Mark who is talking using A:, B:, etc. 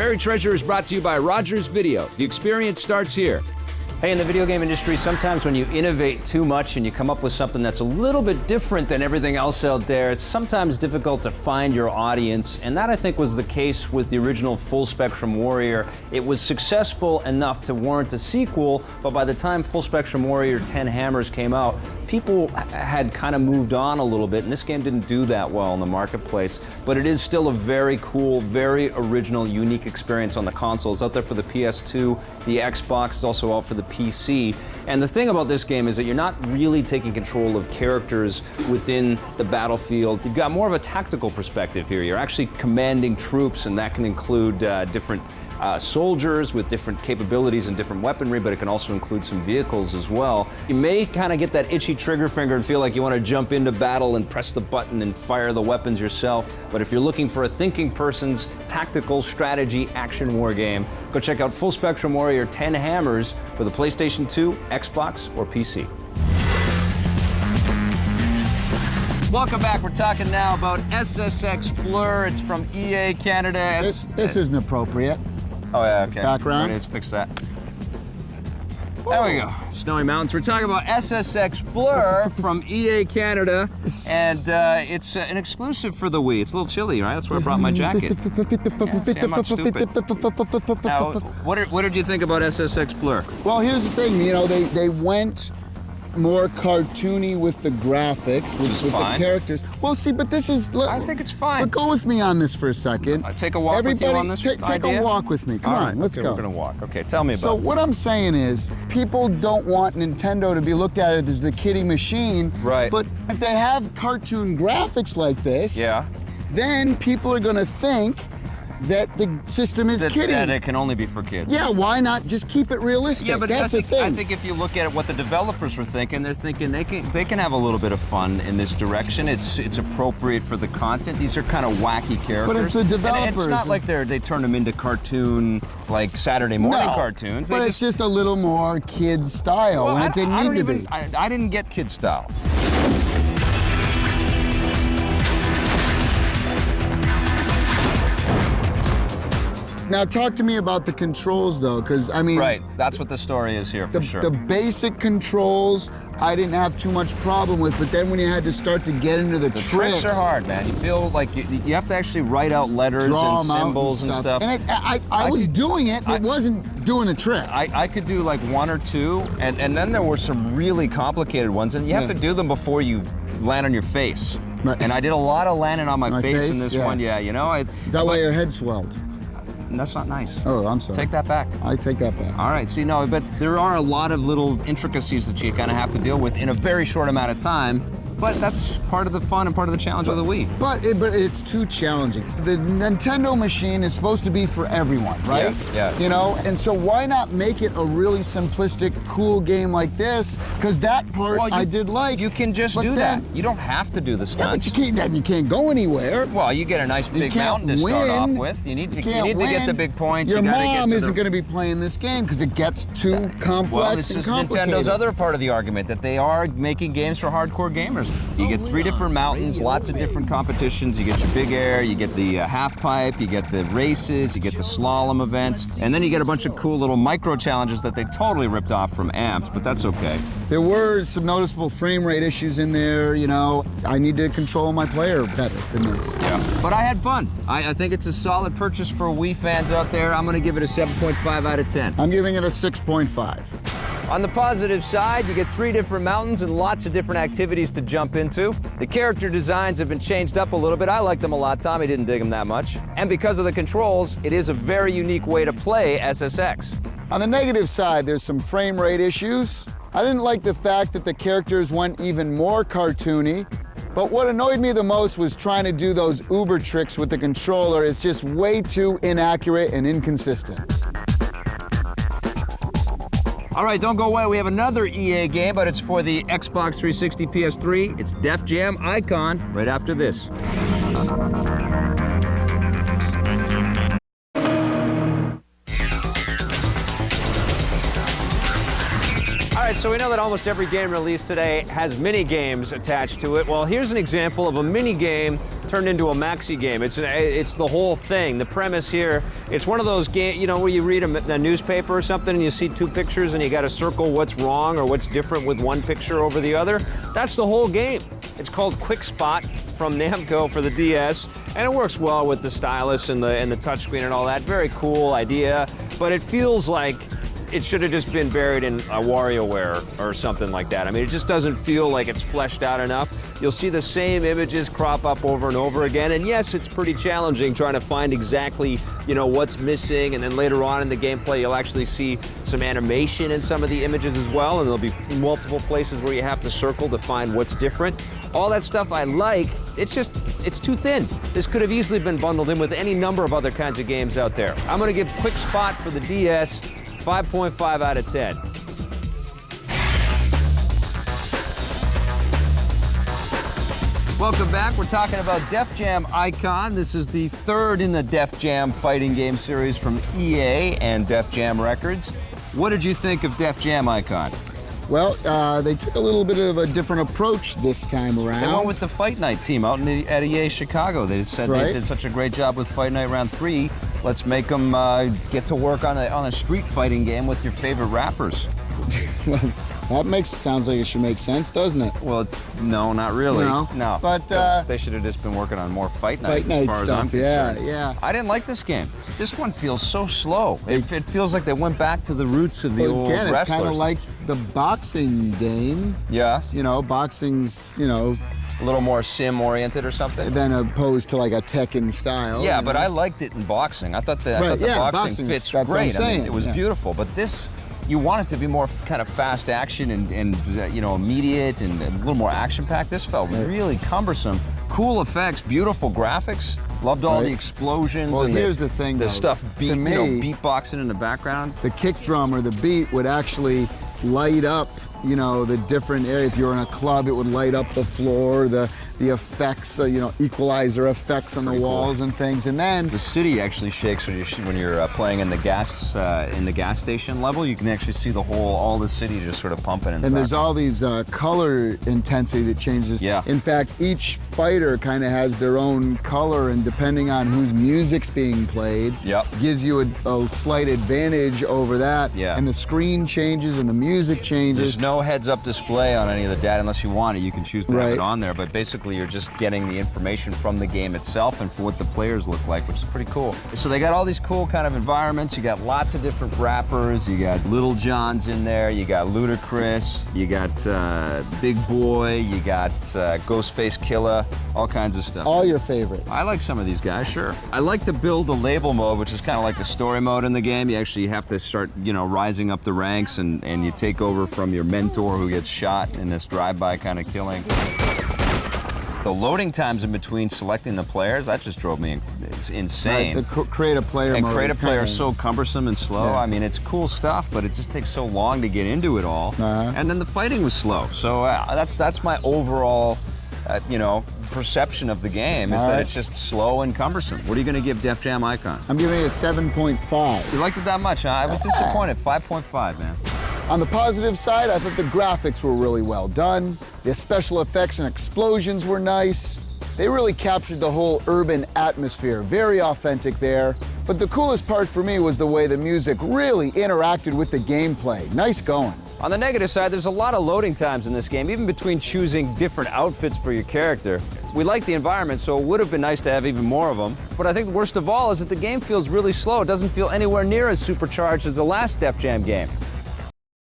A: Buried Treasure is brought to you by Rogers Video. The experience starts here.
B: Hey, in the video game industry, sometimes when you innovate too much and you come up with something that's a little bit different than everything else out there, it's sometimes difficult to find your audience, and that, I think, was the case with the original Full Spectrum Warrior. It was successful enough to warrant a sequel, but by the time Full Spectrum Warrior 10 Hammers came out, people had kind of moved on a little bit, and this game didn't do that well in the marketplace, but it is still a very cool, very original, unique experience on the console. It's out there for the PS2, the Xbox, it's also out for the PC. And the thing about this game is that you're not really taking control of characters within the battlefield. You've got more of a tactical perspective here. You're actually commanding troops, and that can include different soldiers with different capabilities and different weaponry, but it can also include some vehicles as well. You may kind of get that itchy trigger finger and feel like you want to jump into battle and press the button and fire the weapons yourself, but if you're looking for a thinking person's tactical strategy action war game, go check out Full Spectrum Warrior 10 Hammers for the PlayStation 2, Xbox, or PC. Welcome back. We're talking now about SSX Blur. It's from EA Canada.
C: This isn't appropriate.
A: Oh, yeah, okay.
C: Background.
A: Let's fix that. There we go. Snowy Mountains. We're talking about SSX Blur from EA Canada, and it's an exclusive for the Wii. It's a little chilly, right? That's why I brought my jacket. Yeah, see, I'm not stupid. Now, what did you think about SSX Blur?
C: Well, here's the thing. You know, they went more cartoony with the graphics, with the characters. Well, see, but this is...
A: I think it's fine.
C: But go with me on this for a second.
A: Take a walk with you on this
C: idea? Take a walk with me. Come on, let's go.
A: We're going to walk. Okay, tell me about it.
C: So what I'm saying is, people don't want Nintendo to be looked at it as the kiddie machine.
A: Right.
C: But if they have cartoon graphics like this,
A: yeah,
C: then people are going to think that the system is kiddie.
A: That it can only be for kids.
C: Yeah, why not just keep it realistic?
A: Yeah, but
C: that's the thing.
A: I think if you look at what the developers were thinking, they're thinking they can have a little bit of fun in this direction. It's appropriate for the content. These are kind of wacky characters.
C: But it's the developers.
A: And it's not like they turn them into cartoon, like Saturday morning cartoons.
C: But it's just a little more kid style,
A: well,
C: and it didn't need to be.
A: I didn't get kid style.
C: Now talk to me about the controls though, because I mean...
A: Right, that's what the story is here for sure.
C: The basic controls, I didn't have too much problem with, but then when you had to start to get into the
A: tricks are hard, man. You feel like you have to actually write out letters and symbols and stuff.
C: And I was doing it, it wasn't doing a trick.
A: I could do like one or two, and then there were some really complicated ones, and you have to do them before you land on your face. Right. And I did a lot of landing on my face in this one, yeah, you know.
C: Is that why your head swelled?
A: That's not nice.
C: Oh, I'm sorry.
A: Take that back.
C: I take that back.
A: All right, see, no, but there are a lot of little intricacies that you kind of have to deal with in a very short amount of time. But that's part of the fun and part of the challenge of the Wii.
C: But it's too challenging. The Nintendo machine is supposed to be for everyone, right?
A: Yeah.
C: You know, and so why not make it a really simplistic, cool game like this? Because that part I did like.
A: You can just do that. You don't have to do the stunts.
C: Yeah, but you can't go anywhere.
A: Well, you get a nice big mountain to start off with. You need to get the big points.
C: Your mom isn't going to be playing this game because it gets too complex.
A: Well, this is Nintendo's other part of the argument, that they are making games for hardcore gamers. You get 3 different mountains, lots of different competitions. You get your big air, you get the half pipe, you get the races, you get the slalom events, and then you get a bunch of cool little micro challenges that they totally ripped off from Amped, but that's okay.
C: There were some noticeable frame rate issues in there, you know. I need to control my player better than this.
A: Yeah, but I had fun. I think it's a solid purchase for Wii fans out there. I'm gonna give it a 7.5 out of 10.
C: I'm giving it a 6.5.
A: On the positive side, you get 3 different mountains and lots of different activities to jump into. The character designs have been changed up a little bit. I like them a lot. Tommy didn't dig them that much. And because of the controls, it is a very unique way to play SSX.
C: On the negative side, there's some frame rate issues. I didn't like the fact that the characters went even more cartoony. But what annoyed me the most was trying to do those Uber tricks with the controller. It's just way too inaccurate and inconsistent.
A: All right, don't go away. We have another EA game, but it's for the Xbox 360 PS3. It's Def Jam Icon right after this. All right, so we know that almost every game released today has mini games attached to it. Well, here's an example of a mini game turned into a maxi game. It's the whole thing. The premise here, it's one of those games, you know, where you read a newspaper or something and you see two pictures and you got to circle what's wrong or what's different with one picture over the other. That's the whole game. It's called Quick Spot from Namco for the DS, and it works well with the stylus and the touchscreen and all that. Very cool idea, but it feels like it should have just been buried in a WarioWare or something like that. I mean, it just doesn't feel like it's fleshed out enough. You'll see the same images crop up over and over again, and yes, it's pretty challenging trying to find exactly, you know, what's missing, and then later on in the gameplay, you'll actually see some animation in some of the images as well, and there'll be multiple places where you have to circle to find what's different. All that stuff I like, it's too thin. This could have easily been bundled in with any number of other kinds of games out there. I'm gonna give Quick Spot for the DS 5.5 out of 10. Welcome back. We're talking about Def Jam Icon. This is the third in the Def Jam fighting game series from EA and Def Jam Records. What did you think of Def Jam Icon?
C: Well, they took a little bit of a different approach this time around.
A: They went with the Fight Night team out at EA Chicago. They said they did such a great job with Fight Night Round 3. Let's make them get to work on a street fighting game with your favorite rappers.
C: Well, that sounds like it should make sense, doesn't it?
A: Well, no, not really.
C: No.
A: But they should have just been working on more Fight Nights
C: as
A: far as I'm concerned. Yeah. I didn't like this game. This one feels so slow. It feels like they went back to the roots of the old wrestlers.
C: It's kind of like the boxing game.
A: Yeah.
C: You know, boxing's, you know,
A: a little more sim-oriented or something?
C: Than opposed to like a Tekken style.
A: Yeah, but I liked it in boxing. I thought the boxing fits great. I mean, it was beautiful. But this, you want it to be more kind of fast action and you know, immediate and a little more action-packed. This felt really cumbersome. Cool effects, beautiful graphics. Loved all the explosions.
C: Well,
A: and
C: here's the thing,
A: the
C: though.
A: stuff
C: To me,
A: beatboxing in the background.
C: The kick drum or the beat would actually light up, you know, the different areas. If you're in a club, it would light up the floor, the effects, you know, equalizer effects on the walls and things. And then
A: the city actually shakes when you're playing in the gas station level. You can actually see all the city just sort of pumping.
C: And there's all these color intensity that changes.
A: Yeah.
C: In fact, each fighter kind of has their own color, and depending on whose music's being played, gives you a slight advantage over that.
A: Yeah.
C: And the screen changes and the music changes.
A: There's no heads-up display on any of the data unless you want it. You can choose to have it on there, but basically you're just getting the information from the game itself and for what the players look like, which is pretty cool. So they got all these cool kind of environments. You got lots of different rappers. You got Little John's in there. You got Ludacris. You got Big Boy. You got Ghostface Killah. All kinds of stuff.
C: All your favorites.
A: I like some of these guys, sure. I like the build a label mode, which is kind of like the story mode in the game. You actually have to start, you know, rising up the ranks, and you take over from your mentor who gets shot in this drive-by kind of killing. The loading times in between selecting the players, that just drove me, it's insane.
C: Right, the create a player mode.
A: And create a player is so cumbersome and slow.
C: Yeah.
A: I mean, it's cool stuff, but it just takes so long to get into it all. And then the fighting was slow. So that's my overall, you know, perception of the game, is that it's just slow and cumbersome. What are you going to give Def Jam Icon?
C: I'm giving it a 7.5.
A: You liked it that much, huh? I was disappointed. 5.5, man.
C: On the positive side, I thought the graphics were really well done. The special effects and explosions were nice. They really captured the whole urban atmosphere. Very authentic there. But the coolest part for me was the way the music really interacted with the gameplay. Nice going.
A: On the negative side, there's a lot of loading times in this game, even between choosing different outfits for your character. We like the environment, so it would have been nice to have even more of them. But I think the worst of all is that the game feels really slow. It doesn't feel anywhere near as supercharged as the last Def Jam game.